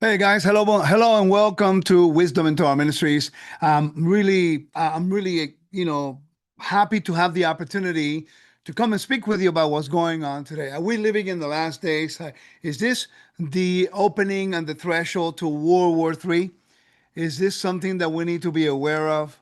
Hey guys, hello, and welcome to Wisdom in Torah Ministries. I'm really, happy to have the opportunity to come and speak with you about what's going on today. Are we living in the last days? Is this the opening and the threshold to World War III? Is this something that we need to be aware of?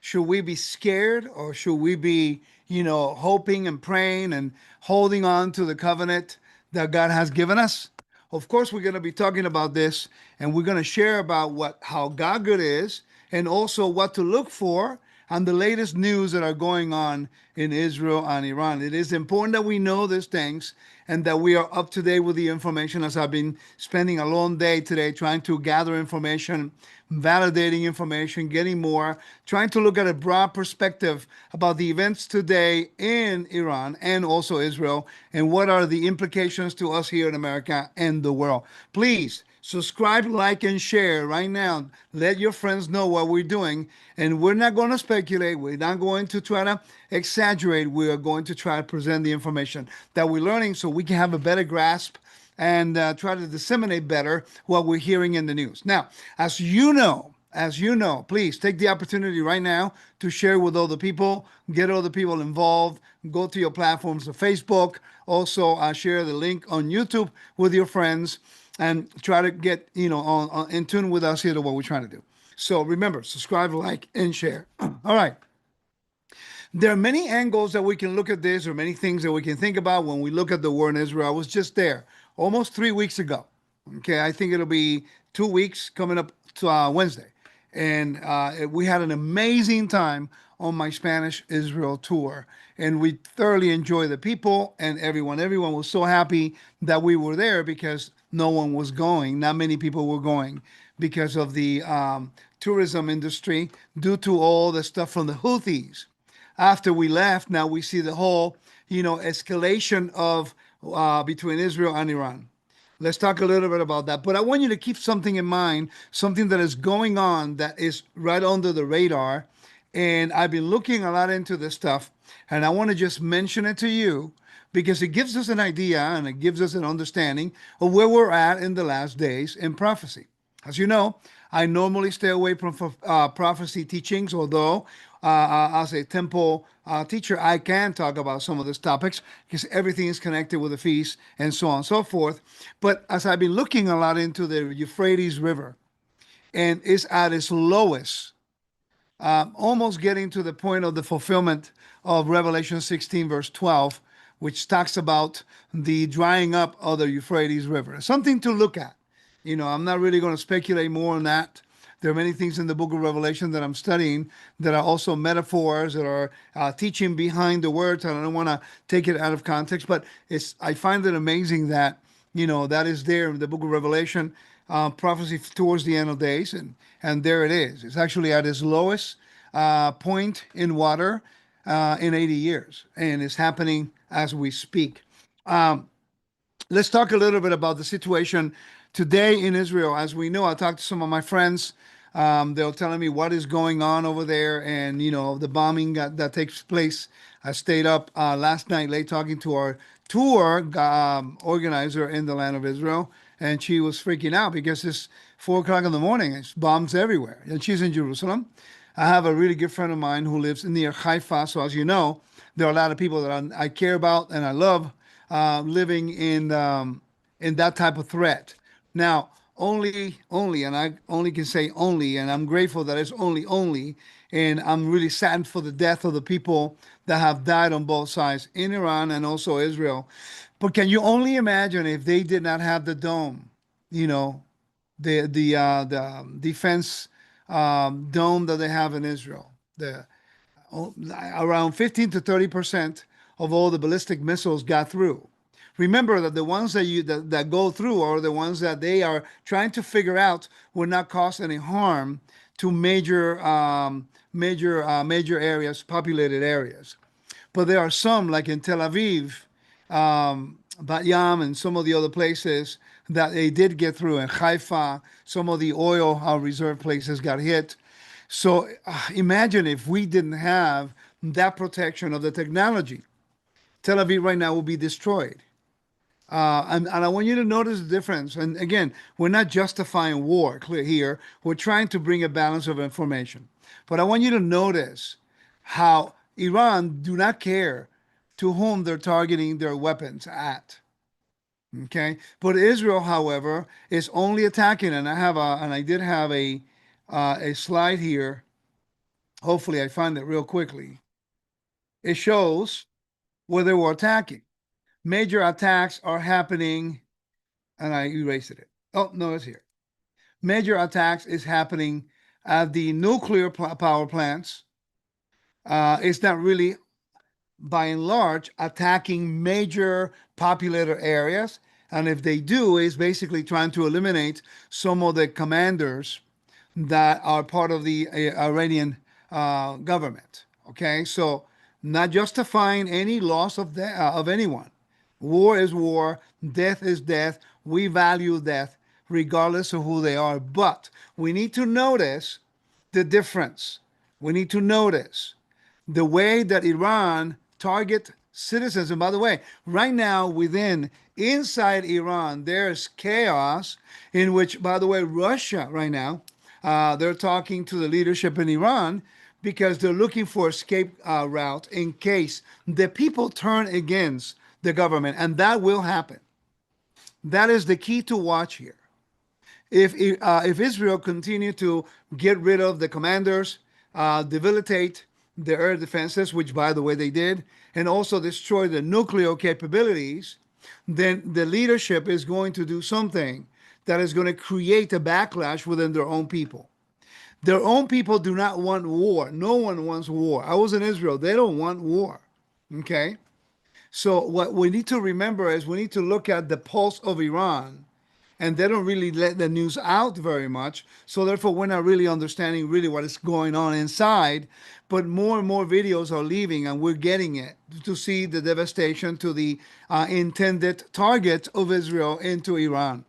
Should we be scared, or should we be, hoping and praying and holding on to the covenant that God has given us? Of course, we're going to be talking about this, and we're going to share about how God good is, and also what to look for and the latest news that are going on in Israel and Iran. It is important that we know these things and that we are up to date with the information, as I've been spending a long day today trying to gather information, validating information, getting more, trying to look at a broad perspective about the events today in Iran and also Israel, and what are the implications to us here in America and the world. Please subscribe, like, and share right now. Let your friends know what we're doing. And we're not going to speculate. We're not going to try to exaggerate. We are going to try to present the information that we're learning so we can have a better grasp and try to disseminate better what we're hearing in the news. Now, as you know, please take the opportunity right now to share with other people, get other people involved, go to your platforms of Facebook, also share the link on YouTube with your friends, and try to get in tune with us here to what we're trying to do. So remember, subscribe, like, and share. All right. There are many angles that we can look at this, or many things that we can think about when we look at the war in Israel. I was just there almost 3 weeks ago. Okay, I think it'll be 2 weeks coming up to Wednesday. And we had an amazing time on my Spanish Israel tour. And we thoroughly enjoyed the people and everyone. Everyone was so happy that we were there because no one was going. Not many people were going because of the tourism industry due to all the stuff from the Houthis. After we left, now we see the whole, escalation of between Israel and Iran. Let's talk a little bit about that. But I want you to keep something in mind, something that is going on that is right under the radar. And I've been looking a lot into this stuff, and I want to just mention it to you because it gives us an idea and it gives us an understanding of where we're at in the last days in prophecy. As you know, I normally stay away from prophecy teachings, although as a temple teacher, I can talk about some of these topics because everything is connected with the feast and so on and so forth. But as I've been looking a lot into the Euphrates River, and it's at its lowest, almost getting to the point of the fulfillment of Revelation 16, verse 12, which talks about the drying up of the Euphrates River. Something to look at. I'm not really going to speculate more on that. There are many things in the book of Revelation that I'm studying that are also metaphors that are teaching behind the words. And I don't want to take it out of context, but I find it amazing that, that is there in the book of Revelation, prophecy towards the end of days. And there it is. It's actually at its lowest point in water in 80 years. And it's happening as we speak. Let's talk a little bit about the situation today in Israel. As we know, I talked to some of my friends. They're telling me what is going on over there, and the bombing that takes place. I stayed up last night late talking to our tour organizer in the land of Israel, and she was freaking out because it's 4 o'clock in the morning. It's bombs everywhere, and she's in Jerusalem. I have a really good friend of mine who lives near Haifa, so as you know, there are a lot of people that I care about and I love living in that type of threat. Now, only, and I only can say only, and I'm grateful that it's only, and I'm really saddened for the death of the people that have died on both sides in Iran and also Israel. But can you only imagine if they did not have the dome, the defense dome that they have in Israel, the around 15 to 30% of all the ballistic missiles got through. Remember that the ones that go through are the ones that they are trying to figure out will not cause any harm to major areas, populated areas. But there are some, like in Tel Aviv, Bat Yam, and some of the other places that they did get through. In Haifa, some of the oil reserve places got hit. So imagine if we didn't have that protection of the technology. Tel Aviv right now will be destroyed. And I want you to notice the difference. And again, we're not justifying war clear here. We're trying to bring a balance of information. But I want you to notice how Iran do not care to whom they're targeting their weapons at. Okay, but Israel, however, is only attacking, and I did have a slide here. Hopefully, I find it real quickly. It shows where they were attacking. Major attacks are happening, and I erased it. Oh no, it's here. Major attacks is happening at the nuclear power plants. It's not really, by and large, attacking major populated areas. And if they do, it's basically trying to eliminate some of the commanders that are part of the Iranian government. Okay, so not justifying any loss of anyone. War is war, death is death. We value death regardless of who they are. But we need to notice the difference. We need to notice the way that Iran target citizens. And by the way, right now inside Iran, there's chaos in which, by the way, Russia right now, they're talking to the leadership in Iran because they're looking for escape route in case the people turn against the government, and that will happen. That is the key to watch here. If Israel continue to get rid of the commanders, debilitate the air defenses, which by the way they did, and also destroy the nuclear capabilities, then the leadership is going to do something that is going to create a backlash within their own people. Their own people do not want war. No one wants war. I was in Israel. They don't want war. Okay? So what we need to remember is we need to look at the pulse of Iran, and they don't really let the news out very much. So therefore, we're not really understanding really what is going on inside. But more and more videos are leaving, and we're getting it to see the devastation to the intended target of Israel into Iran.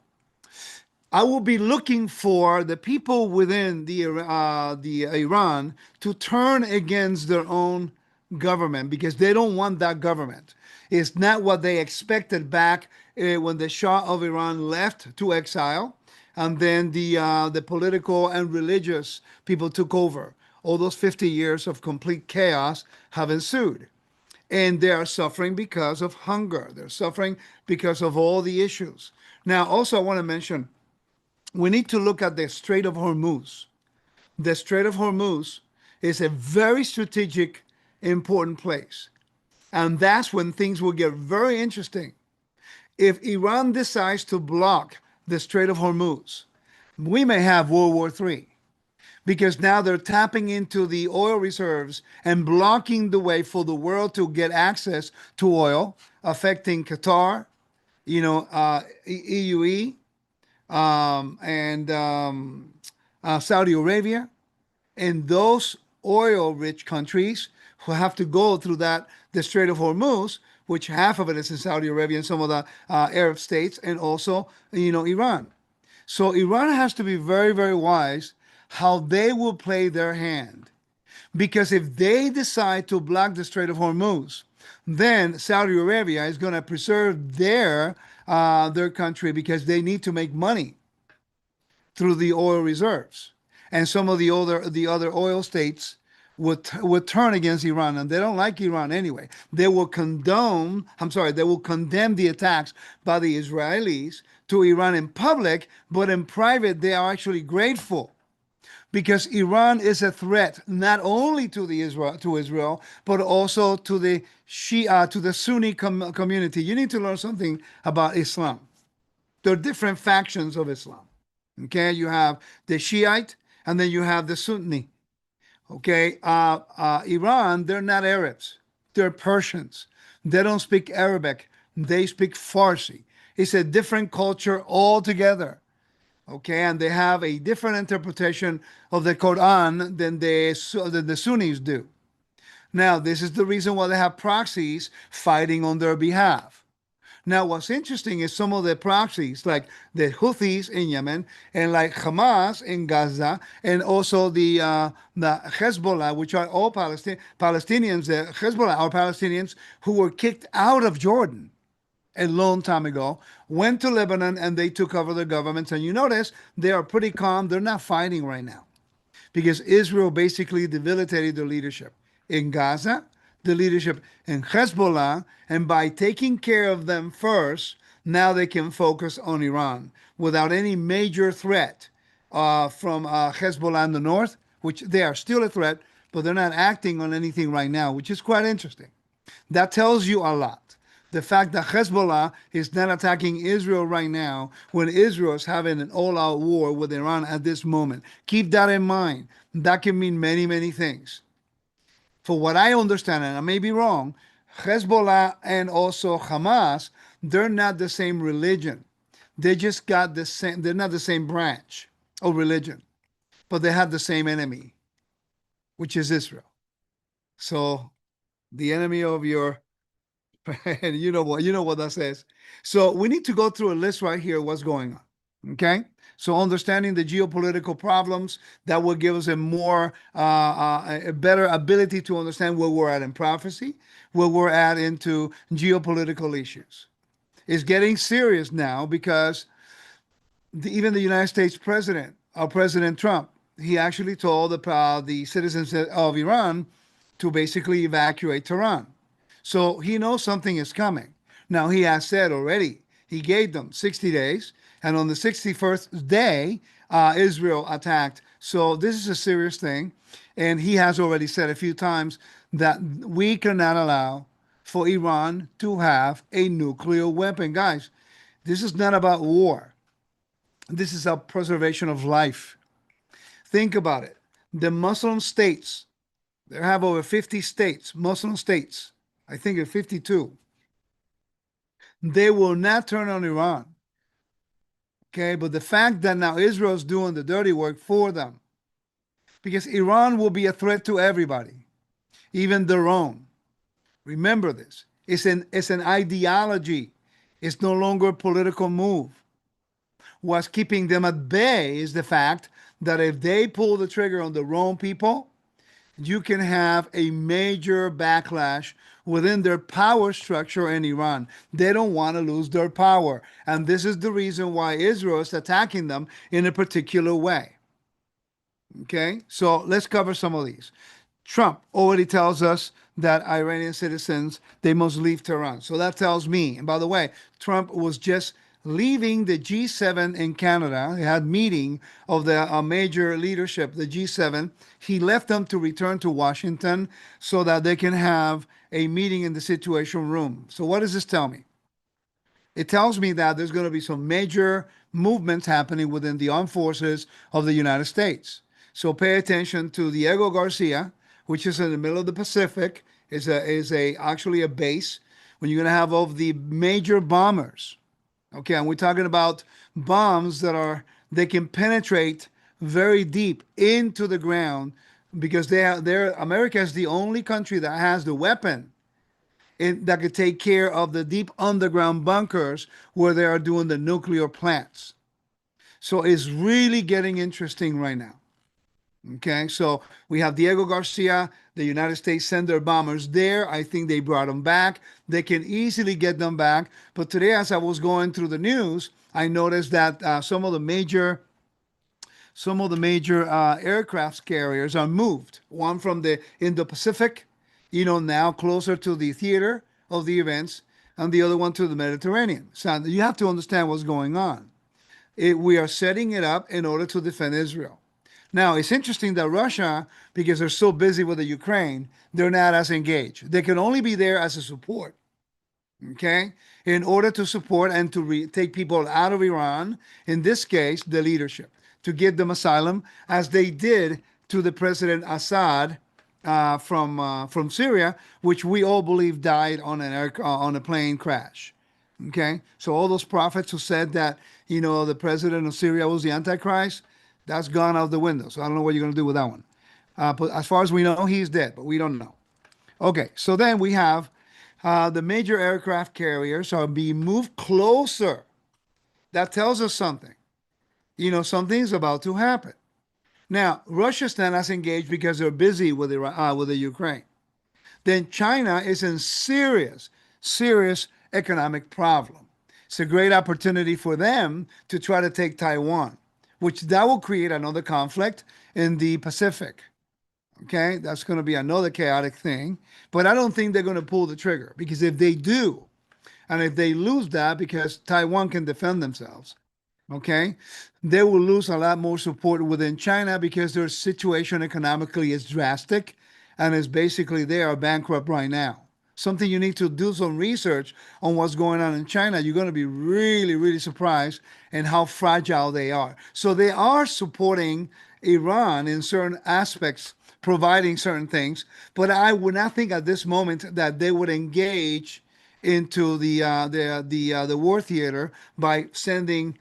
I will be looking for the people within the Iran to turn against their own government because they don't want that government. It's not what they expected back when the Shah of Iran left to exile, and then the political and religious people took over. All those 50 years of complete chaos have ensued, and they are suffering because of hunger. They're suffering because of all the issues. Now, also, I want to mention we need to look at the Strait of Hormuz. The Strait of Hormuz is a very strategic, important place. And that's when things will get very interesting. If Iran decides to block the Strait of Hormuz, we may have World War III because now they're tapping into the oil reserves and blocking the way for the world to get access to oil, affecting Qatar, EUE, and Saudi Arabia, and those oil-rich countries who have to go through the Strait of Hormuz, which half of it is in Saudi Arabia and some of the Arab states, and also Iran. So Iran has to be very, very wise how they will play their hand, because if they decide to block the Strait of Hormuz, then Saudi Arabia is going to preserve their country because they need to make money through the oil reserves, and some of the other oil states would turn against Iran, and they don't like Iran anyway. They will condone. I'm sorry. They will condemn the attacks by the Israelis to Iran in public, but in private they are actually grateful because Iran is a threat not only to Israel, but also to the Shia, to the Sunni community. You need to learn something about Islam. There are different factions of Islam. Okay, you have the Shiite, and then you have the Sunni. Okay, Iran, they're not Arabs, they're Persians. They don't speak Arabic, they speak Farsi. It's a different culture altogether. Okay, and they have a different interpretation of the Quran than the Sunnis do. Now, this is the reason why they have proxies fighting on their behalf. Now, what's interesting is some of the proxies, like the Houthis in Yemen, and like Hamas in Gaza, and also the Hezbollah, which are all Palestinians. The Hezbollah are Palestinians who were kicked out of Jordan. a long time ago, went to Lebanon and they took over the governments. And you notice they are pretty calm. They're not fighting right now because Israel basically debilitated their leadership in Gaza, the leadership in Hezbollah, and by taking care of them first, now they can focus on Iran without any major threat from Hezbollah in the north, which they are still a threat, but they're not acting on anything right now, which is quite interesting. That tells you a lot. The fact that Hezbollah is not attacking Israel right now when Israel is having an all out war with Iran at this moment. Keep that in mind. That can mean many, many things. For what I understand, and I may be wrong, Hezbollah and also Hamas, they're not the same religion. They just got the same, they're not the same branch of religion, but they have the same enemy, which is Israel. So the enemy of your and you know what that says. So we need to go through a list right here, what's going on. Okay. So understanding the geopolitical problems that will give us a more a better ability to understand where we're at in prophecy, where we're at into geopolitical issues. It's getting serious now because even the United States president, President Trump, he actually told the citizens of Iran to basically evacuate Tehran. So he knows something is coming. Now, he has said already, he gave them 60 days, and on the 61st day, Israel attacked. So this is a serious thing. And he has already said a few times that we cannot allow for Iran to have a nuclear weapon. Guys, this is not about war. This is a preservation of life. Think about it. The Muslim states, they have over 50 states, Muslim states. I think it's 52. They will not turn on Iran. Okay, but the fact that now Israel is doing the dirty work for them, because Iran will be a threat to everybody, even their own. Remember this. It's an ideology. It's no longer a political move. What's keeping them at bay is the fact that if they pull the trigger on the wrong people, you can have a major backlash within their power structure in Iran. They don't want to lose their power. And this is the reason why Israel is attacking them in a particular way. Okay, so let's cover some of these. Trump already tells us that Iranian citizens, they must leave Tehran. So that tells me, and by the way, Trump was just leaving the G7 in Canada. He had meeting of the major leadership, the G7. He left them to return to Washington so that they can have a meeting in the Situation Room. So what does this tell me? It tells me that there's going to be some major movements happening within the armed forces of the United States. So pay attention to Diego Garcia, which is in the middle of the Pacific, is actually a base when you're going to have all of the major bombers. Okay, and we're talking about bombs they can penetrate very deep into the ground because America is the only country that has the weapon that could take care of the deep underground bunkers where they are doing the nuclear plants. So it's really getting interesting right now. Okay, so we have Diego Garcia. The United States sent their bombers there. I think they brought them back. They can easily get them back. But today, as I was going through the news, I noticed that some of the major aircraft carriers are moved. One from the Indo-Pacific, now closer to the theater of the events, and the other one to the Mediterranean. So you have to understand what's going on. We are setting it up in order to defend Israel. Now, it's interesting that Russia, because they're so busy with the Ukraine, they're not as engaged. They can only be there as a support, okay, in order to support and to take people out of Iran, in this case, the leadership, to give them asylum, as they did to the President Assad from Syria, which we all believe died on on a plane crash. Okay, so all those prophets who said that the president of Syria was the Antichrist, that's gone out the window. So I don't know what you're going to do with that one. But as far as we know, he's dead, but we don't know. Okay, so then we have the major aircraft carriers are being moved closer. That tells us something. Something's about to happen. Now, Russia's not as engaged because they're busy with the Ukraine. Then China is in serious economic problem. It's a great opportunity for them to try to take Taiwan, which that will create another conflict in the Pacific. Okay, that's going to be another chaotic thing. But I don't think they're going to pull the trigger, because if they do, and if they lose that, because Taiwan can defend themselves, okay, they will lose a lot more support within China, because their situation economically is drastic, and is basically they are bankrupt right now. Something you need to do some research on what's going on in China. You're going to be really, really surprised in how fragile they are. So they are supporting Iran in certain aspects, providing certain things, but I would not think at this moment that they would engage into the war theater by sending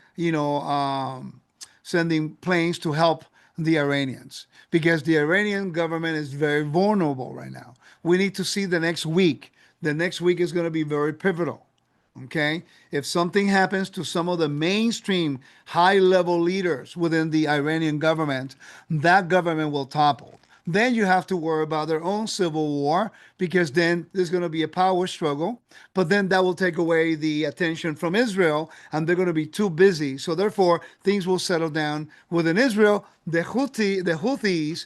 sending planes to help the Iranians, because the Iranian government is very vulnerable right now. We need to see the next week. The next week is going to be very pivotal. Okay? If something happens to some of the mainstream high level leaders within the Iranian government, that government will topple. Then you have to worry about their own civil war, because then there's going to be a power struggle. But then that will take away the attention from Israel, and they're going to be too busy. So therefore, things will settle down within Israel. The Houthis,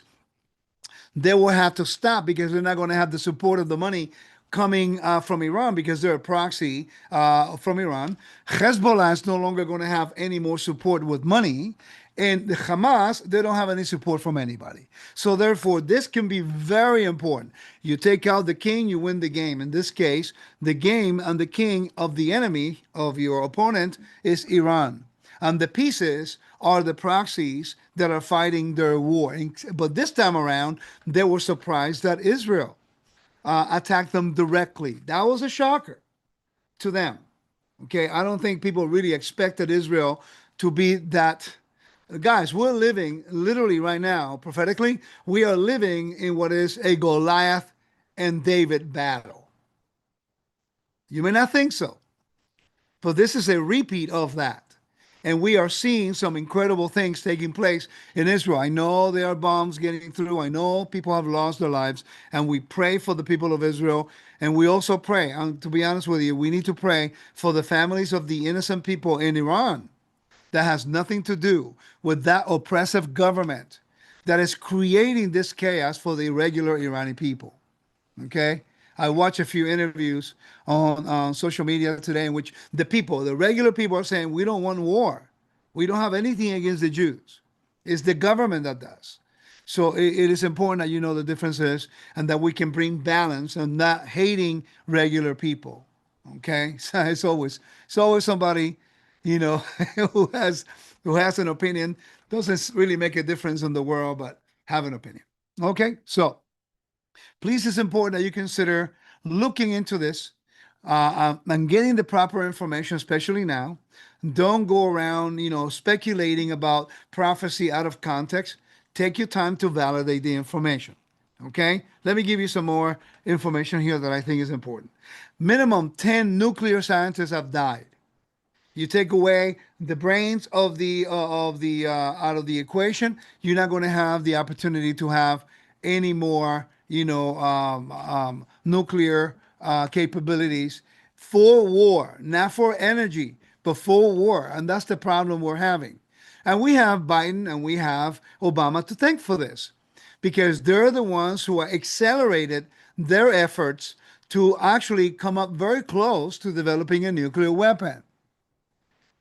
they will have to stop, because they're not going to have the support of the money coming from Iran, because they're a proxy from Iran. Hezbollah is no longer going to have any more support with money. And the Hamas, they don't have any support from anybody. So therefore, this can be very important. You take out the king, you win the game. In this case, the game and the king of the enemy, of your opponent, is Iran. And the pieces are the proxies that are fighting their war. But this time around, they were surprised that Israel attacked them directly. That was a shocker to them. Okay, I don't think people really expected Israel to be that. Guys, we're living literally right now, prophetically, we are living in what is a Goliath and David battle. You may not think so, but this is a repeat of that. And we are seeing some incredible things taking place in Israel. I know there are bombs getting through. I know people have lost their lives. And we pray for the people of Israel. And we also pray, and to be honest with you, we need to pray for the families of the innocent people in Iran. That has nothing to do with that oppressive government that is creating this chaos for the regular Iranian people. Okay? I watched a few interviews on social media today in which the people, the regular people, are saying, we don't want war. We don't have anything against the Jews. It's the government that does. So it is important that you know the differences, and that we can bring balance and not hating regular people. Okay? So it's always somebody, you know, who has an opinion. Doesn't really make a difference in the world, but have an opinion. Okay? So please, it's important that you consider looking into this and getting the proper information, especially now. Don't go around, speculating about prophecy out of context. Take your time to validate the information. Okay? Let me give you some more information here that I think is important. Minimum 10 nuclear scientists have died. You take away the brains of the out of the equation, you're not going to have the opportunity to have any more, nuclear capabilities for war, not for energy, but for war. And that's the problem we're having. And we have Biden and we have Obama to thank for this, because they're the ones who accelerated their efforts to actually come up very close to developing a nuclear weapon.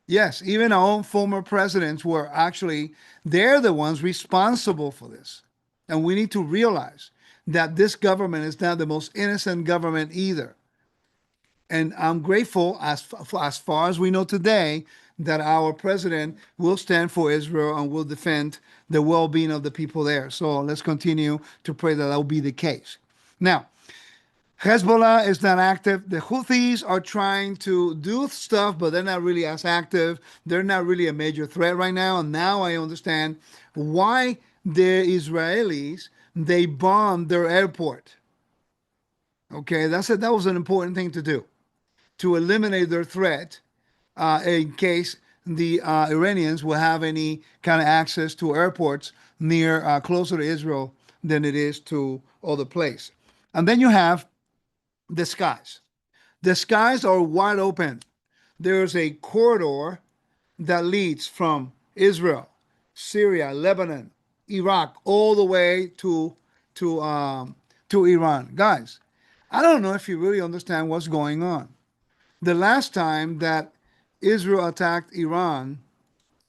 Yes, even our own former presidents were actually, they're the ones responsible for this. And we need to realize that this government is not the most innocent government either. And I'm grateful, as far as we know today, that our president will stand for Israel and will defend the well-being of the people there. So let's continue to pray that will be the case. Now, Hezbollah is not active. The Houthis are trying to do stuff, but they're not really as active. They're not really a major threat right now. And now I understand why the Israelis, they bombed their airport. Okay, that was an important thing to do, to eliminate their threat in case the Iranians will have any kind of access to airports near closer to Israel than it is to other place. And then you have the skies. The skies are wide open. There's a corridor that leads from Israel, Syria, Lebanon, Iraq, all the way to to Iran. Guys, I don't know if you really understand what's going on. The last time that Israel attacked Iran,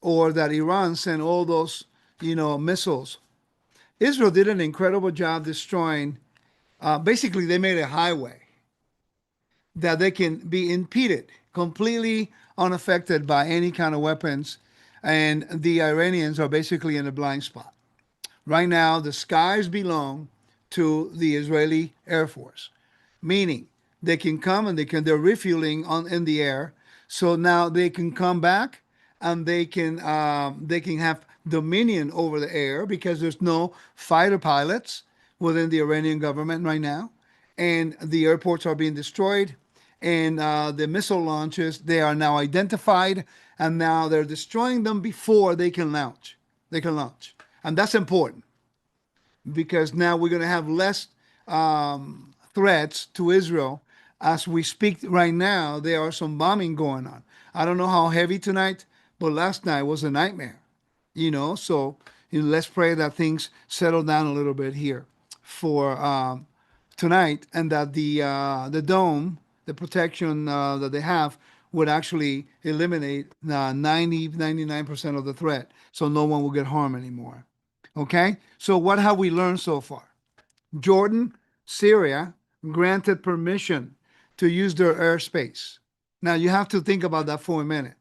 or that Iran sent all those, missiles, Israel did an incredible job destroying. Basically, they made a highway that they can be impeded, completely unaffected by any kind of weapons, and the Iranians are basically in a blind spot. Right now, the skies belong to the Israeli Air Force, meaning they can come and they're refueling on in the air. So now they can come back and they can have dominion over the air because there's no fighter pilots within the Iranian government right now, and the airports are being destroyed, and the missile launches, they are now identified, and now they're destroying them before they can launch. They can launch, and that's important because now we're going to have less threats to Israel. As we speak right now, there are some bombing going on. I don't know how heavy tonight, but last night was a nightmare. So let's pray that things settle down a little bit here for tonight, and that the dome, the protection that they have, would actually eliminate 99% of the threat, so no one will get harmed anymore. Okay, so what have we learned so far? Jordan, Syria granted permission to use their airspace. Now you have to think about that for a minute.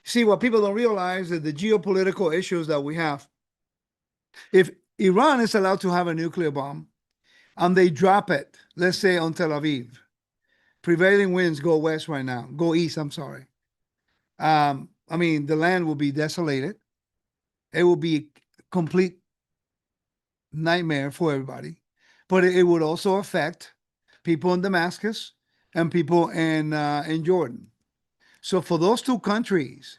See, what people don't realize is the geopolitical issues that we have. If Iran is allowed to have a nuclear bomb and they drop it, let's say on Tel Aviv, prevailing winds go west right now, go east, I'm sorry. The land will be desolated. It will be a complete nightmare for everybody. But it would also affect people in Damascus and people in Jordan. So for those two countries,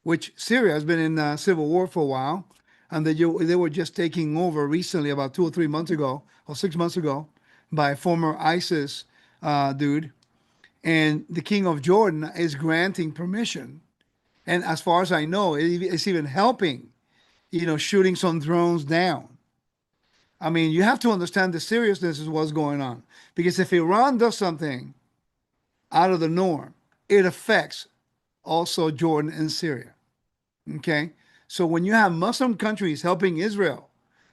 which Syria has been in civil war for a while, and they were just taking over recently, about 2 or 3 months ago, or 6 months ago, by a former ISIS dude. And the king of Jordan is granting permission. And as far as I know, it's even helping, shooting some drones down. You have to understand the seriousness of what's going on. Because if Iran does something out of the norm, it affects also Jordan and Syria. Okay? So when you have Muslim countries helping Israel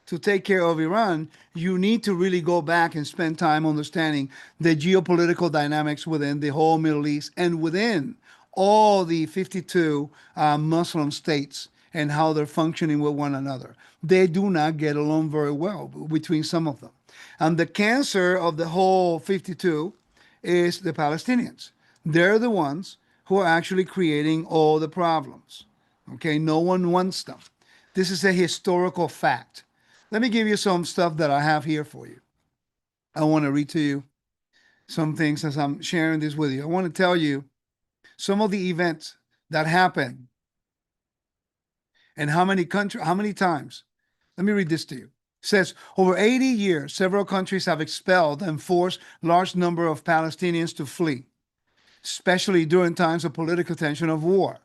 to take care of Iran, you need to really go back and spend time understanding the geopolitical dynamics within the whole Middle East and within all the 52 Muslim states, and how they're functioning with one another. They do not get along very well between some of them. And the cancer of the whole 52 is the Palestinians. They're the ones who are actually creating all the problems. Okay, no one wants them. This is a historical fact. Let me give you some stuff that I have here for you. I want to read to you some things as I'm sharing this with you. I want to tell you some of the events that happened and how many times. Let me read this to you. It says, over 80 years, several countries have expelled and forced large number of Palestinians to flee, especially during times of political tension of war.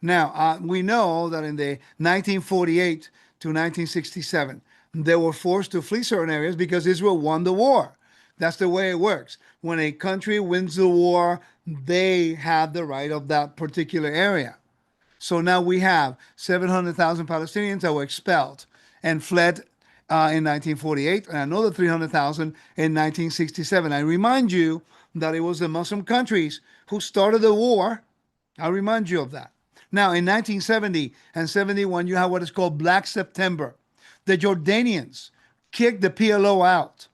Now, we know that in the 1948 to 1967, they were forced to flee certain areas because Israel won the war. That's the way it works. When a country wins the war, they have the right of that particular area. So now we have 700,000 Palestinians that were expelled and fled in 1948, and another 300,000 in 1967. I remind you that it was the Muslim countries who started the war. I remind you of that. Now, in 1970 and 71, you have what is called Black September. The Jordanians kicked the PLO out.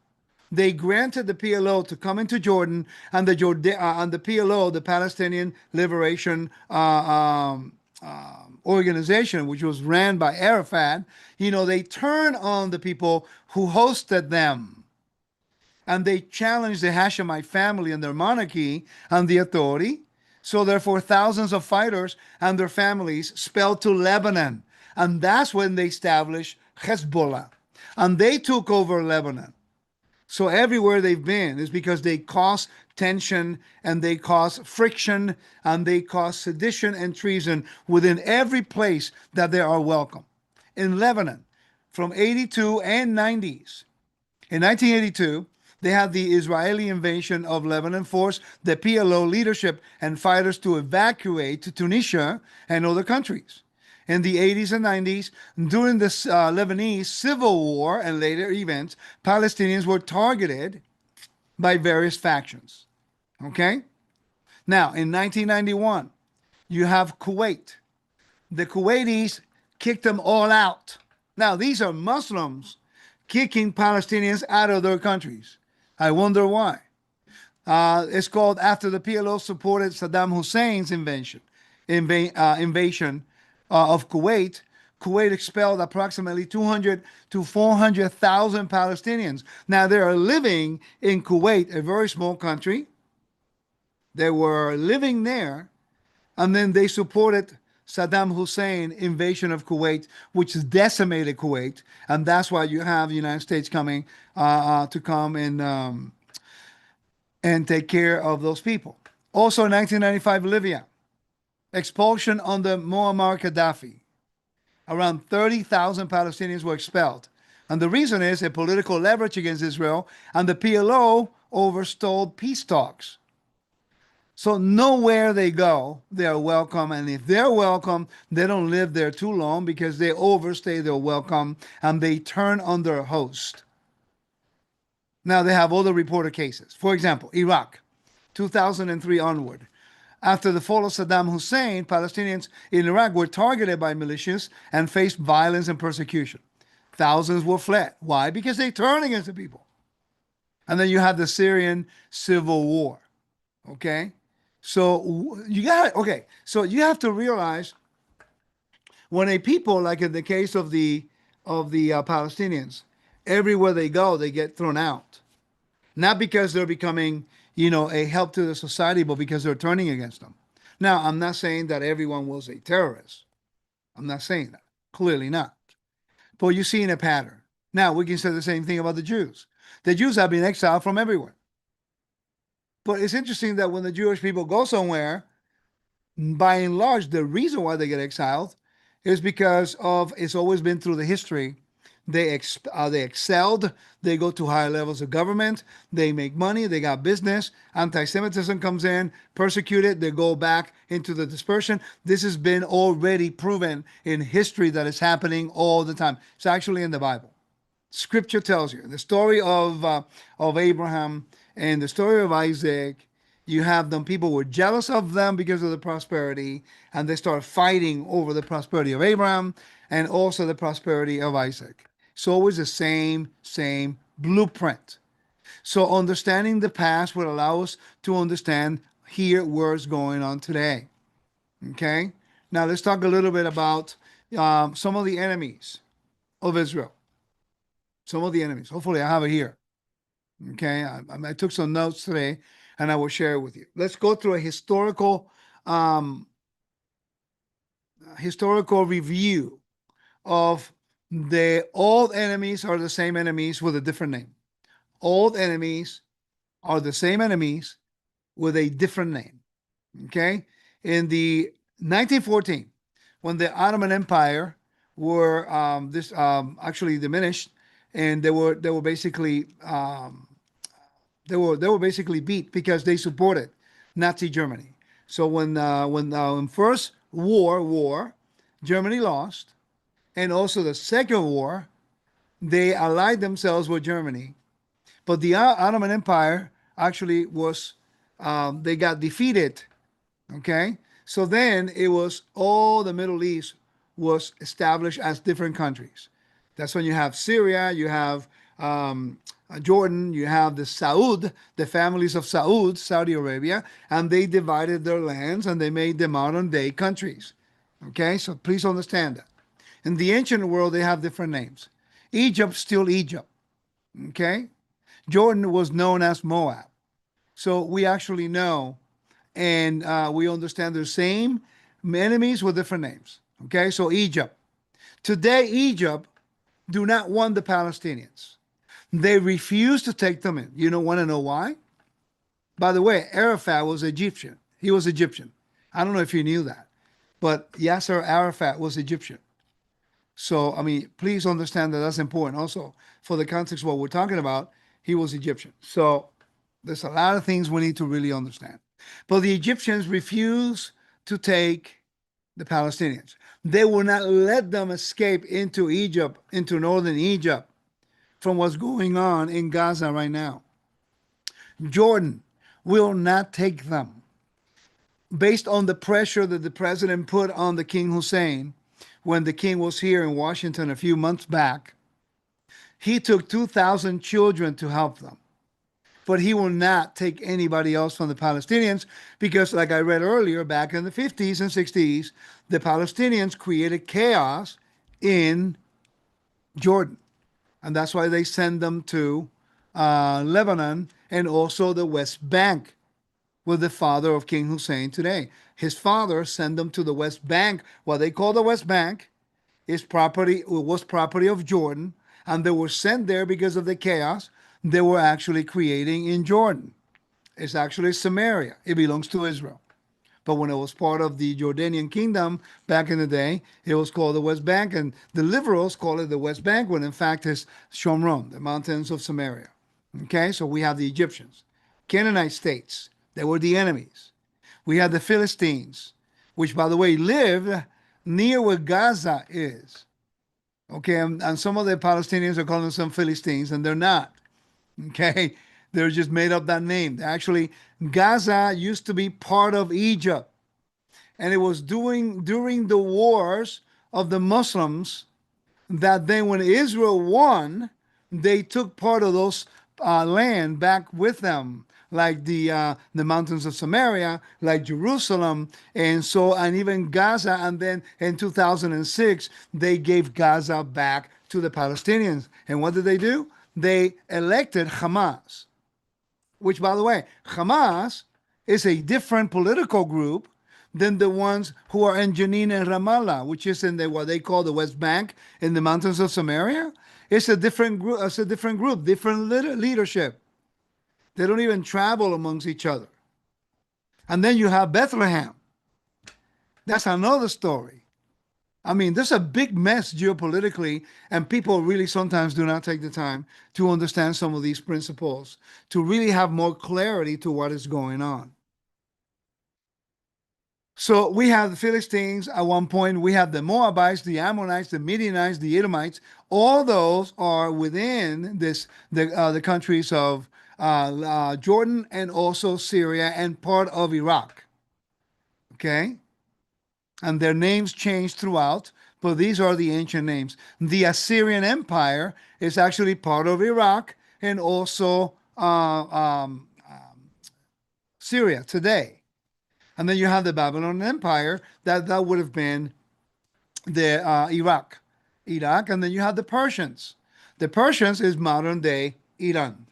They granted the PLO to come into Jordan, and the PLO, the Palestinian Liberation organization, which was ran by Arafat, they turned on the people who hosted them. And they challenged the Hashemite family and their monarchy and the authority. So therefore, thousands of fighters and their families spelled to Lebanon. And that's when they established Hezbollah. And they took over Lebanon. So everywhere they've been is because they cause tension and they cause friction and they cause sedition and treason within every place that they are welcome. In Lebanon, from 82 and 90s, in 1982, they had the Israeli invasion of Lebanon forced the PLO leadership and fighters to evacuate to Tunisia and other countries. In the 80s and 90s, during the Lebanese civil war and later events, Palestinians were targeted by various factions. Okay? Now, in 1991, you have Kuwait. The Kuwaitis kicked them all out. Now, these are Muslims kicking Palestinians out of their countries. I wonder why. It's called after the PLO supported Saddam Hussein's invasion of Kuwait. Kuwait expelled approximately 200 to 400,000 Palestinians. Now they are living in Kuwait, a very small country. They were living there, and then they supported Saddam Hussein invasion of Kuwait, which decimated Kuwait, and that's why you have the United States coming to come and take care of those people. Also, in 1995, Libya, expulsion under Muammar Gaddafi. Around 30,000 Palestinians were expelled. And the reason is a political leverage against Israel, and the PLO overstalled peace talks. So nowhere they go, they are welcome. And if they're welcome, they don't live there too long because they overstay their welcome and they turn on their host. Now they have other reported cases. For example, Iraq, 2003 onward. After the fall of Saddam Hussein, Palestinians in Iraq were targeted by militias and faced violence and persecution. Thousands were fled. Why? Because they turned against the people. And then you have the Syrian civil war. Okay? So you have to realize when a people, like in the case of the Palestinians, everywhere they go, they get thrown out. Not because they're becoming, a help to the society, but because they're turning against them. Now, I'm not saying that everyone was a terrorist. I'm not saying that. Clearly not. But you're seeing a pattern. Now, we can say the same thing about the Jews. The Jews have been exiled from everywhere. But it's interesting that when the Jewish people go somewhere, by and large, the reason why they get exiled is because it's always been through the history. They excelled. They go to higher levels of government. They make money. They got business. Anti-Semitism comes in, persecuted. They go back into the dispersion. This has been already proven in history that it's happening all the time. It's actually in the Bible. Scripture tells you the story of Abraham and the story of Isaac. You have them, people were jealous of them because of the prosperity, and they start fighting over the prosperity of Abraham and also the prosperity of Isaac. It's always the same blueprint. So understanding the past would allow us to understand here what's going on today. Okay? Now let's talk a little bit about some of the enemies of Israel. Some of the enemies. Hopefully I have it here. Okay? I took some notes today and I will share it with you. Let's go through a historical review of the old enemies are the same enemies with a different name. Old enemies are the same enemies with a different name. Okay? In the 1914, when the Ottoman Empire were actually diminished, and they were basically they were basically beat because they supported Nazi Germany. So when first war, Germany lost, and also the second war, they allied themselves with Germany. But the Ottoman Empire actually was they got defeated. Okay, so then it was all the Middle East was established as different countries. That's when you have Syria, you have Jordan, you have the families of Saud, Saudi Arabia, and they divided their lands and they made the modern day countries. Okay, so please understand that. In the ancient world, they have different names. Egypt, still Egypt. Okay, Jordan was known as Moab. So we actually know and we understand the same enemies with different names. Okay, so Egypt. Today, Egypt do not want the Palestinians. They refused to take them in. You don't want to know why? By the way, Arafat was Egyptian. He was Egyptian. I don't know if you knew that, but Yasser Arafat was Egyptian. So, I mean, please understand that that's important. Also, for the context of what we're talking about, he was Egyptian. So, there's a lot of things we need to really understand. But the Egyptians refused to take the Palestinians. They will not let them escape into Egypt, into northern Egypt, from what's going on in Gaza right now. Jordan will not take them. Based on the pressure that the president put on the King Hussein when the king was here in Washington a few months back, he took 2,000 children to help them. But he will not take anybody else from the Palestinians because, like I read earlier, back in the 50s and 60s, the Palestinians created chaos in Jordan. And that's why they send them to Lebanon and also the West Bank with the father of King Hussein today. His father sent them to the West Bank. What they call the West Bank is property, was property of Jordan, and they were sent there because of the chaos they were actually creating in Jordan. It's actually Samaria. It belongs to Israel. But when it was part of the Jordanian kingdom back in the day, it was called the West Bank, and the liberals call it the West Bank, when in fact it's Shomron, the mountains of Samaria. Okay, so we have the Egyptians, Canaanite states. They were the enemies. We had the Philistines, which, by the way, lived near where Gaza is. Okay, and some of the Palestinians are calling themselves Philistines, and they're not. Okay, they're just made up that name. Actually, Gaza used to be part of Egypt, and it was during the wars of the Muslims that then, when Israel won, they took part of those land back with them, like the mountains of Samaria, like Jerusalem, and even Gaza. And then in 2006, they gave Gaza back to the Palestinians. And what did they do? They elected Hamas, which, by the way, Hamas is a different political group than the ones who are in Jenin and Ramallah, which is in what they call the West Bank in the mountains of Samaria. It's a different group. It's a different group, different leadership. They don't even travel amongst each other. And then you have Bethlehem. That's another story. I mean, there's a big mess geopolitically, and people really sometimes do not take the time to understand some of these principles, to really have more clarity to what is going on. So we have the Philistines at one point. We have the Moabites, the Ammonites, the Midianites, the Edomites. All those are within the countries of Jordan and also Syria and part of Iraq. Okay? And their names change throughout, but these are the ancient names. The Assyrian Empire is actually part of Iraq and also Syria today. And then you have the Babylonian Empire, that would have been the Iraq. And then you have the Persians. The Persians is modern day Iran.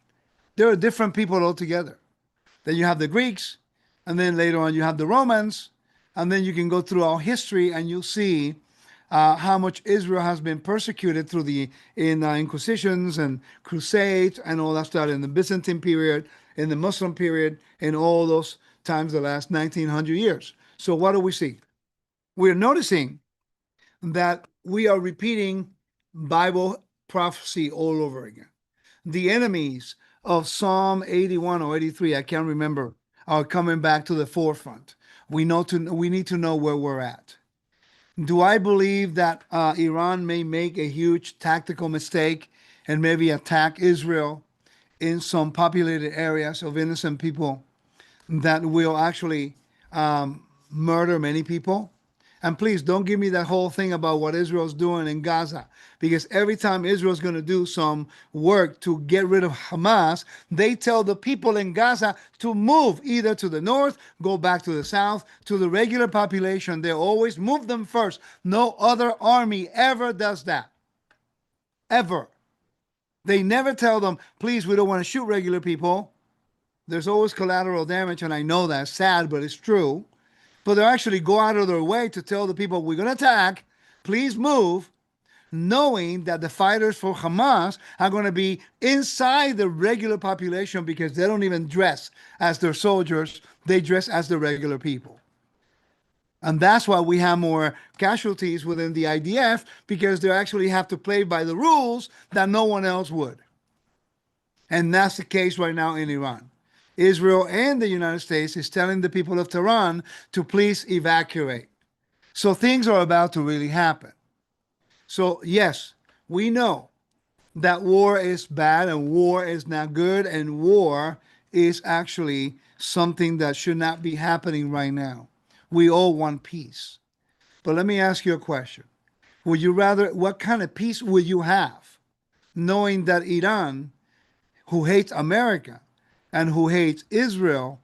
There are different people altogether. Then you have the Greeks, and then later on you have the Romans, and then you can go through our history and you'll see how much Israel has been persecuted through the Inquisitions and Crusades and all that stuff in the Byzantine period, in the Muslim period, in all those times the last 1900 years. So what do we see? We're noticing that we are repeating Bible prophecy all over again. The enemies of Psalm 81 or 83, I can't remember, are coming back to the forefront. We need to know where we're at. Do I believe that Iran may make a huge tactical mistake and maybe attack Israel in some populated areas of innocent people that will actually murder many people? And please don't give me that whole thing about what Israel's doing in Gaza, because every time Israel's going to do some work to get rid of Hamas, they tell the people in Gaza to move either to the north, go back to the south, to the regular population. They always move them first. No other army ever does that. Ever. They never tell them, please, we don't want to shoot regular people. There's always collateral damage, and I know that's sad, but it's true. But they actually go out of their way to tell the people, we're going to attack, please move. knowing that the fighters for Hamas are going to be inside the regular population because they don't even dress as their soldiers, they dress as the regular people. And that's why we have more casualties within the IDF, because they actually have to play by the rules that no one else would. And that's the case right now in Iran. Israel and the United States is telling the people of Tehran to please evacuate. So things are about to really happen. So yes, we know that war is bad and war is not good, and war is actually something that should not be happening right now. We all want peace. But let me ask you a question. Would you rather, what kind of peace would you have knowing that Iran, who hates America and who hates Israel,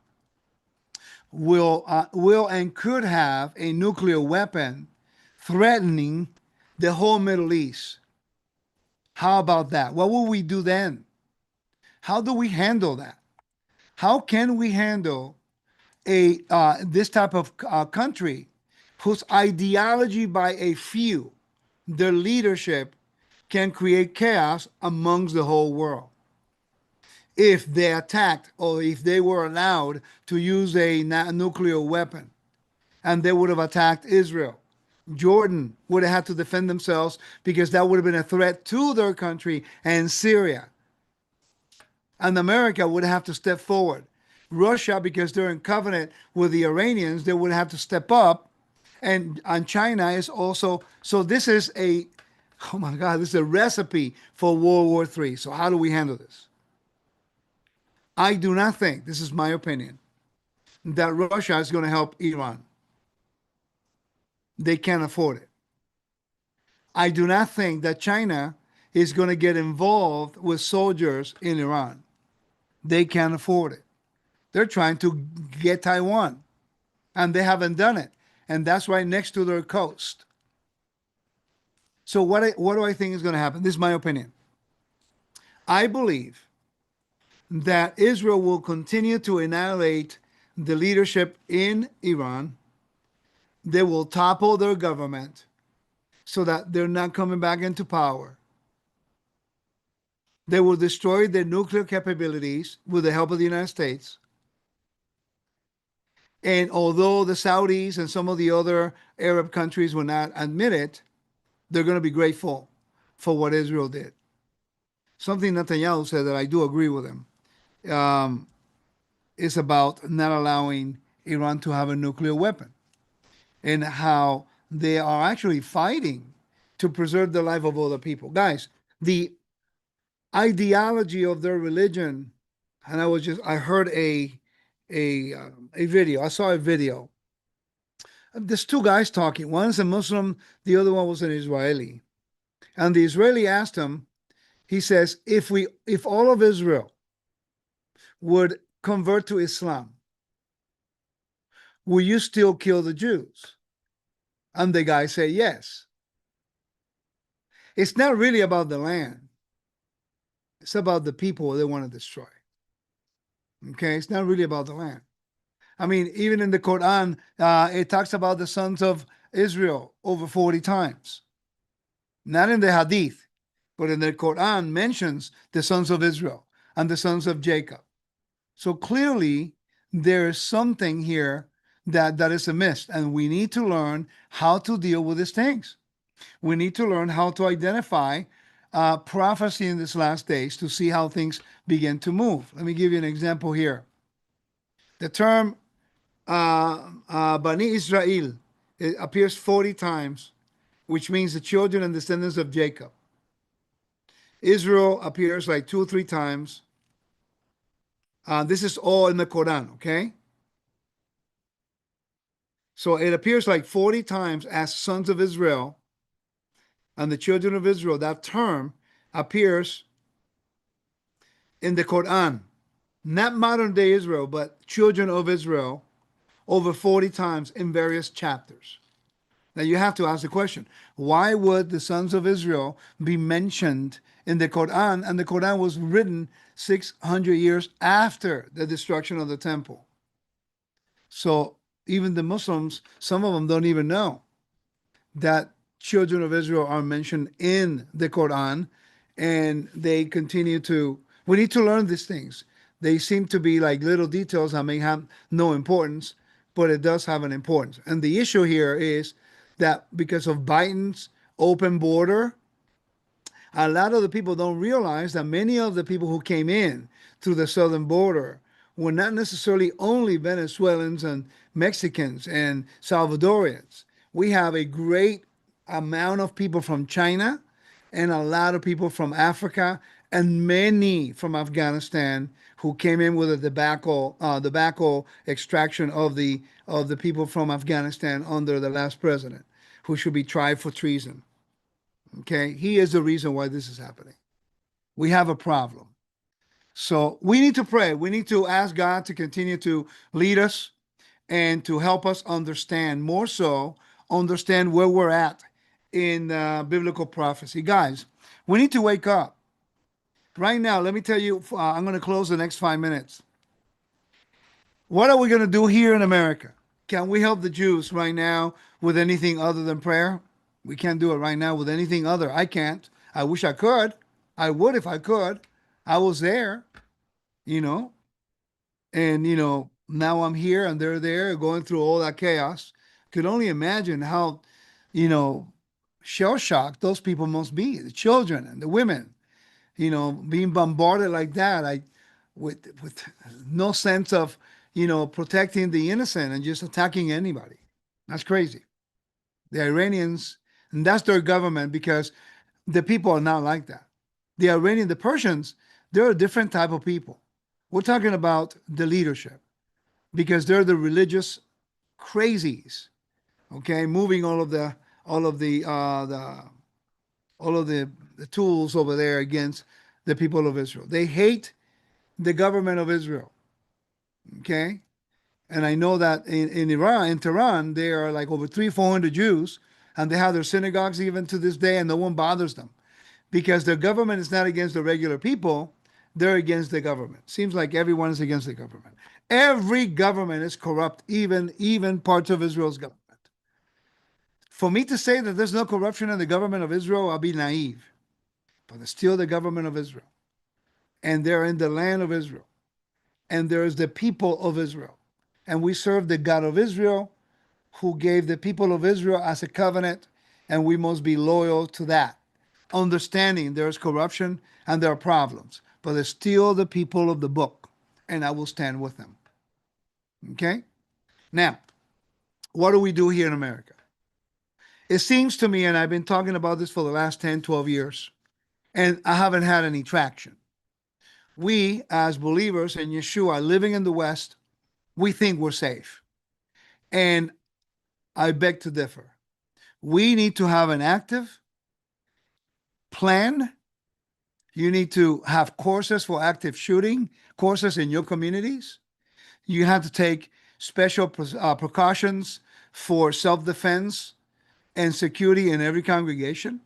will and could have a nuclear weapon threatening the whole Middle East? How about that? What will we do then? How do we handle that? How can we handle a this type of country whose ideology by a few, their leadership, can create chaos amongst the whole world? If they attacked, or if they were allowed to use a nuclear weapon, and they would have attacked Israel, Jordan would have had to defend themselves because that would have been a threat to their country, and Syria. And America would have to step forward. Russia, because they're in covenant with the Iranians, they would have to step up. And China is also. So this is oh my God, this is a recipe for World War III. So how do we handle this? I do not think, this is my opinion, that Russia is going to help Iran. They can't afford it. I do not think that China is going to get involved with soldiers in Iran. They can't afford it. They're trying to get Taiwan, and they haven't done it. And that's right next to their coast. So what do I think is going to happen? This is my opinion. I believe that Israel will continue to annihilate the leadership in Iran. They will topple their government so that they're not coming back into power. They will destroy their nuclear capabilities with the help of the United States. And although the Saudis and some of the other Arab countries will not admit it, they're going to be grateful for what Israel did. Something Netanyahu said that I do agree with him. Is about not allowing Iran to have a nuclear weapon, and how they are actually fighting to preserve the life of other people. Guys, the ideology of their religion, and I heard a video. I saw a video. There's two guys talking. One is a Muslim, the other one was an Israeli. And the Israeli asked him, he says, if all of Israel would convert to Islam, will you still kill the Jews? And the guy said yes. It's not really about the land. It's about the people they want to destroy. Okay, it's not really about the land. I mean, even in the Quran, it talks about the sons of Israel over 40 times. Not in the Hadith, but in the Quran mentions the sons of Israel and the sons of Jacob. So clearly, there is something here that is amiss, and we need to learn how to deal with these things. We need to learn how to identify prophecy in these last days to see how things begin to move. Let me give you an example here. The term Bani Israel, it appears 40 times, which means the children and descendants of Jacob. Israel appears like 2 or 3 times. This is all in the Quran, okay? So it appears like 40 times as sons of Israel and the children of Israel. That term appears in the Quran, not modern day Israel, but children of Israel, over 40 times in various chapters. Now you have to ask the question, why would the sons of Israel be mentioned in the Quran? And the Quran was written 600 years after the destruction of the temple. So even the Muslims, some of them don't even know that children of Israel are mentioned in the Quran, and they continue to. We need to learn these things. They seem to be like little details that may have no importance, but it does have an importance. And the issue here is that because of Biden's open border, a lot of the people don't realize that many of the people who came in through the southern border were not necessarily only Venezuelans and Mexicans and Salvadorians. We have a great amount of people from China and a lot of people from Africa and many from Afghanistan who came in with a tobacco extraction of the people from Afghanistan under the last president, who should be tried for treason. Okay, he is the reason why this is happening. We have a problem. So we need to pray. We need to ask God to continue to lead us and to help us understand, more so, understand where we're at in biblical prophecy. Guys, we need to wake up. Right now, let me tell you, I'm going to close the next 5 minutes. What are we going to do here in America? Can we help the Jews right now with anything other than prayer? We can't do it right now with anything other. I can't. I wish I could. I would if I could. I was there, you know, and, now I'm here and they're there going through all that chaos. Could only imagine how, you know, shell shocked those people must be, the children and the women, being bombarded like that. With no sense of, protecting the innocent and just attacking anybody. That's crazy. The Iranians, and that's their government, because the people are not like that. The Persians, they're a different type of people. We're talking about the leadership, because they're the religious crazies, okay, moving all of the tools over there against the people of Israel. They hate the government of Israel, okay? And I know that in Iran, in Tehran, there are like over 400 Jews, and they have their synagogues even to this day, and no one bothers them because their government is not against the regular people, they're against the government. Seems like everyone is against the government. Every government is corrupt, even parts of Israel's government. For me to say that there's no corruption in the government of Israel, I'll be naive. But it's still the government of Israel. And they're in the land of Israel. And there is the people of Israel. And we serve the God of Israel, who gave the people of Israel as a covenant, and we must be loyal to that. Understanding there is corruption and there are problems, but they're still the people of the book, and I will stand with them. Okay? Now, what do we do here in America? It seems to me, and I've been talking about this for the last 10, 12 years, and I haven't had any traction. We, as believers in Yeshua, living in the West, we think we're safe. And I beg to differ. We need to have an active plan. You need to have courses for active shooting, courses in your communities. You have to take special precautions for self-defense and security in every congregation.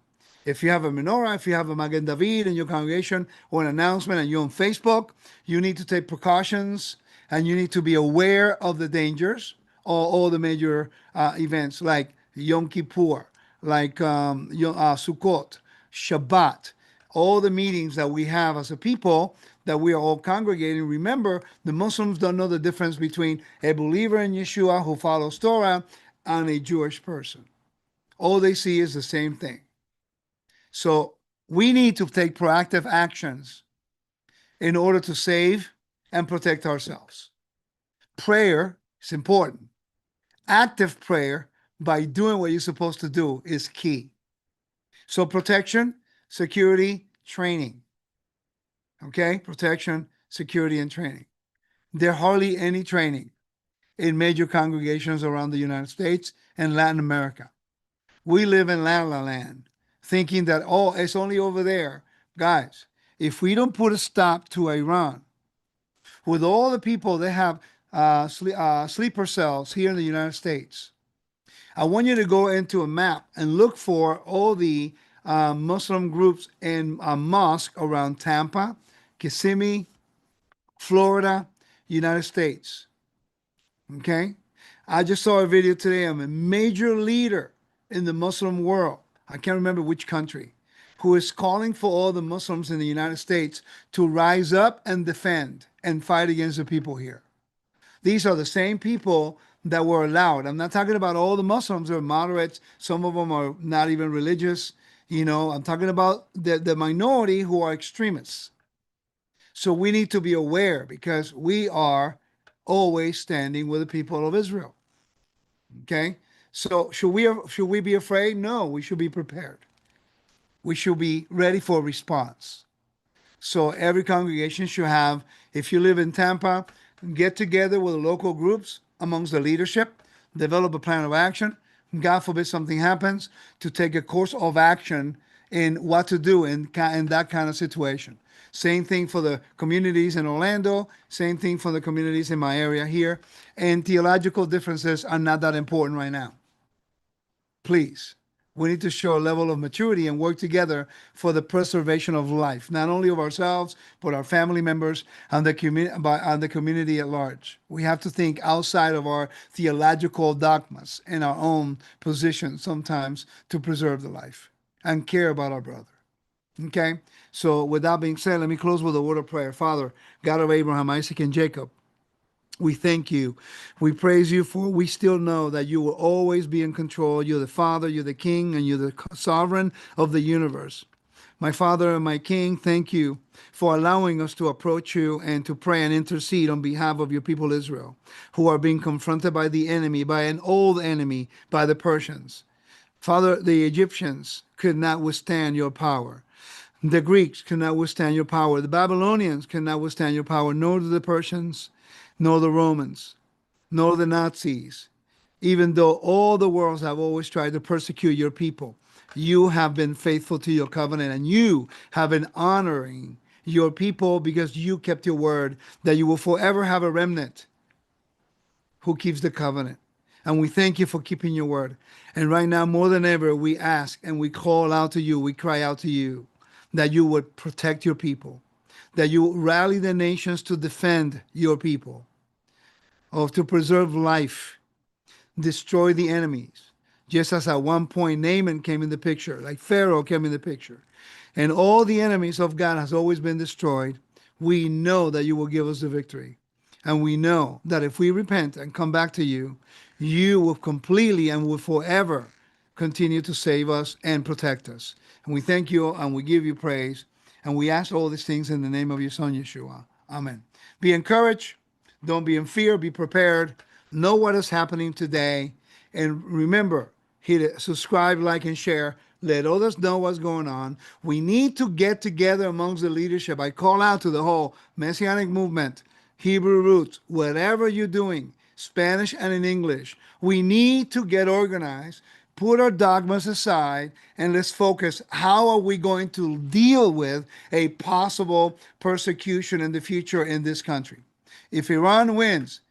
If you have a menorah, if you have a Magen David in your congregation, or an announcement and you're on Facebook, you need to take precautions, and you need to be aware of the dangers, all the major events like Yom Kippur, like Sukkot, Shabbat, all the meetings that we have as a people that we are all congregating. Remember, the Muslims don't know the difference between a believer in Yeshua who follows Torah and a Jewish person. All they see is the same thing. So we need to take proactive actions in order to save and protect ourselves. Prayer is important. Active prayer, by doing what you're supposed to do, is key. So protection, security, training. Okay? Protection, security, and training. There's hardly any training in major congregations around the United States and Latin America. We live in La La Land, thinking that, oh, it's only over there. Guys, if we don't put a stop to Iran, with all the people they have sleeper cells here in the United States, I want you to go into a map and look for all the Muslim groups in mosque around Tampa, Kissimmee, Florida, United States. Okay? I just saw a video today of a major leader in the Muslim world I can't remember which country, who is calling for all the Muslims in the United States to rise up and defend and fight against the people here. These are the same people that were allowed. I'm not talking about all the Muslims who are moderates. Some of them are not even religious. I'm talking about the minority who are extremists. So we need to be aware because we are always standing with the people of Israel. Okay? So should we be afraid? No, we should be prepared. We should be ready for a response. So every congregation should have, if you live in Tampa, get together with the local groups amongst the leadership, develop a plan of action. God forbid something happens, to take a course of action in what to do in that kind of situation. Same thing for the communities in Orlando, same thing for the communities in my area here. And theological differences are not that important right now. Please. We need to show a level of maturity and work together for the preservation of life, not only of ourselves, but our family members and the community at large. We have to think outside of our theological dogmas and our own position sometimes to preserve the life and care about our brother. Okay? So with that being said, let me close with a word of prayer. Father, God of Abraham, Isaac, and Jacob, we thank you. We praise you, for we still know that you will always be in control. You're the Father, you're the King, and you're the sovereign of the universe. My Father and my King, thank you for allowing us to approach you and to pray and intercede on behalf of your people Israel, who are being confronted by the enemy, by an old enemy, by the Persians. Father, the Egyptians could not withstand your power. The Greeks could not withstand your power. The Babylonians could not withstand your power, nor do the Persians, nor the Romans, nor the Nazis. Even though all the worlds have always tried to persecute your people, you have been faithful to your covenant, and you have been honoring your people because you kept your word that you will forever have a remnant who keeps the covenant. And we thank you for keeping your word. And right now, more than ever, we ask and we call out to you, we cry out to you that you would protect your people, that you rally the nations to defend your people, or to preserve life, destroy the enemies. Just as at one point Naaman came in the picture, like Pharaoh came in the picture, and all the enemies of God has always been destroyed, we know that you will give us the victory. And we know that if we repent and come back to you, you will completely and will forever continue to save us and protect us. And we thank you and we give you praise. And we ask all these things in the name of your Son, Yeshua. Amen. Be encouraged. Don't be in fear. Be prepared. Know what is happening today. And remember, hit subscribe, like, and share. Let others know what's going on. We need to get together amongst the leadership. I call out to the whole Messianic movement, Hebrew roots, whatever you're doing, Spanish and in English. We need to get organized, put our dogmas aside, and let's focus. How are we going to deal with a possible persecution in the future in this country? If Iran wins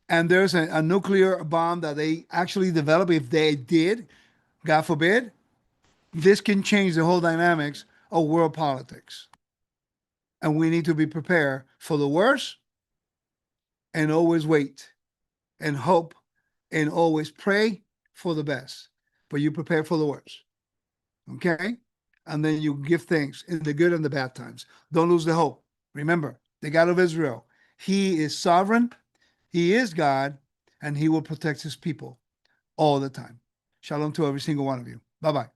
and there's a nuclear bomb that they actually develop, if they did, God forbid, this can change the whole dynamics of world politics. And we need to be prepared for the worst and always wait and hope and always pray for the best. But you prepare for the worst. Okay? And then you give thanks in the good and the bad times. Don't lose the hope. Remember, the God of Israel, he is sovereign, he is God, and he will protect his people all the time. Shalom to every single one of you. Bye-bye.